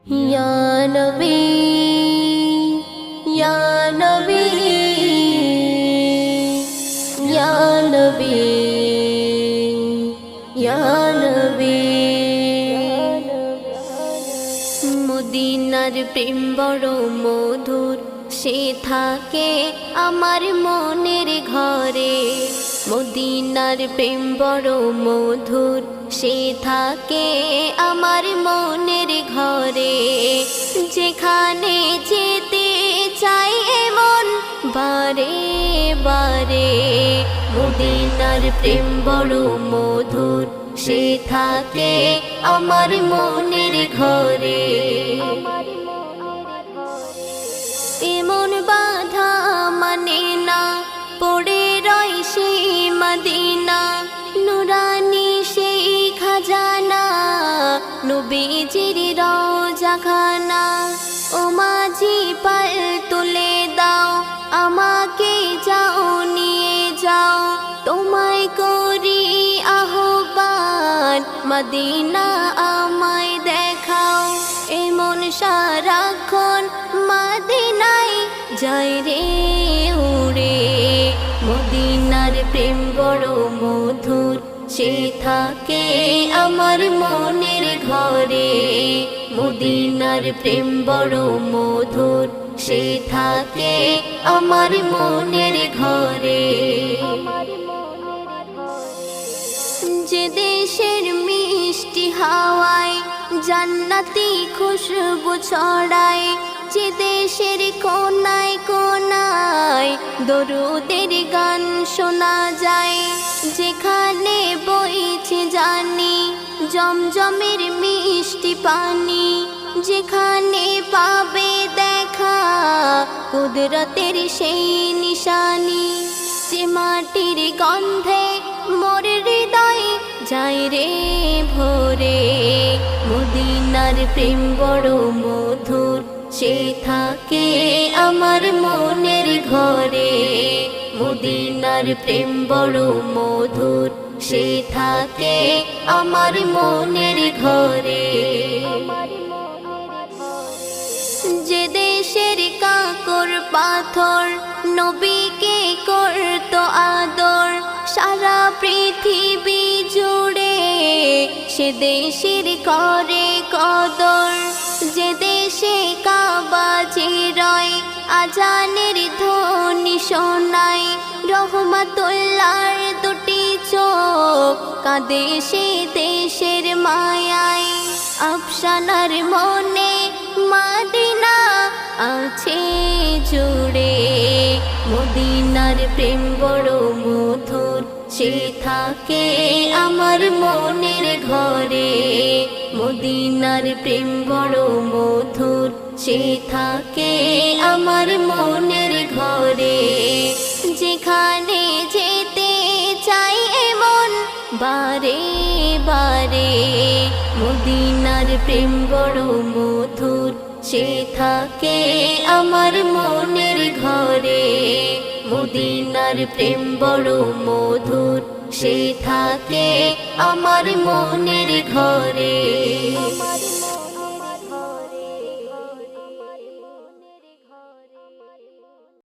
या नबी या नबी या नबी या नबी। মদিনার প্রেম বড় মধুর, সে থাকে আমার মনের ঘরে। মদিনার প্রেম বড় মধুর, সে থাকে আমার মনের ঘরে। যেখানে যেতে চাই মন বারে বারে, মদিনার প্রেম বড় মধুর, সে থাকে আমার মনের ঘরে। এমন বাধা মানে না, পড়ে রয় সেই মদিনা। নুরানি সেই খাজানা, নবীজির রওজাখানা। ও মাঝি পাল তুলে দাও, আমাকে যাও নিয়ে যাও। তোমায় করি আহ্বান, মদিনা আমায় দেখাও। এমন সারাক্ষণ মদিনায় যাই রে উড়ে। মদিনার প্রেম বড় মধুর, সে থাকে আমার মনের ঘরে। মদিনার প্রেম বড় মধুর, সে থাকে আমার মনের ঘরে। যে দেশের মিষ্টি হাওয়ায় জান্নাতি খুশবু ছড়ায়। যে দেশের কোনায় কোনায় দরুদের গান শোনা যায়। যেখানে বইছে জানি জমজমের মিষ্টি পানি। যেখানে পাবে দেখা কুদরতের সেই নিশানি। যে মাটির গন্ধে মোর হৃদয় যায় রে ভোরে। মদিনার প্রেম বড় মধুর, সে থাকে আমার মনের ঘরে। মদিনার প্রেম বড় মধুর, সে থাকে আমার মনের ঘরে। যে দেশের কাকর পাথর নবীকে করত আদর। সারা পৃথিবী জুড়ে সে দেশের করে কদর। যে দেশে কাবা জিরয় আজানের ধ্বনি শোনায়। রহমাতুল্লাহর দুটি চোখ কাঁদে সে দেশের মায়ায়। আফসানার মনে মদিনা আছে জুড়ে। মদিনার প্রেম বড় মধুর, সে থাকে আমার মনের ঘরে। মদিনার প্রেম বড় মধুর, সে থাকে আমার মনের ঘরে। যেখানে যেতে চাই মন বারে বারে, মদিনার প্রেম বড় মধুর, সে থাকে আমার মনের ঘরে। মদিনার প্রেম বড় মধুর, সে থাকে আমার মনের ঘরে।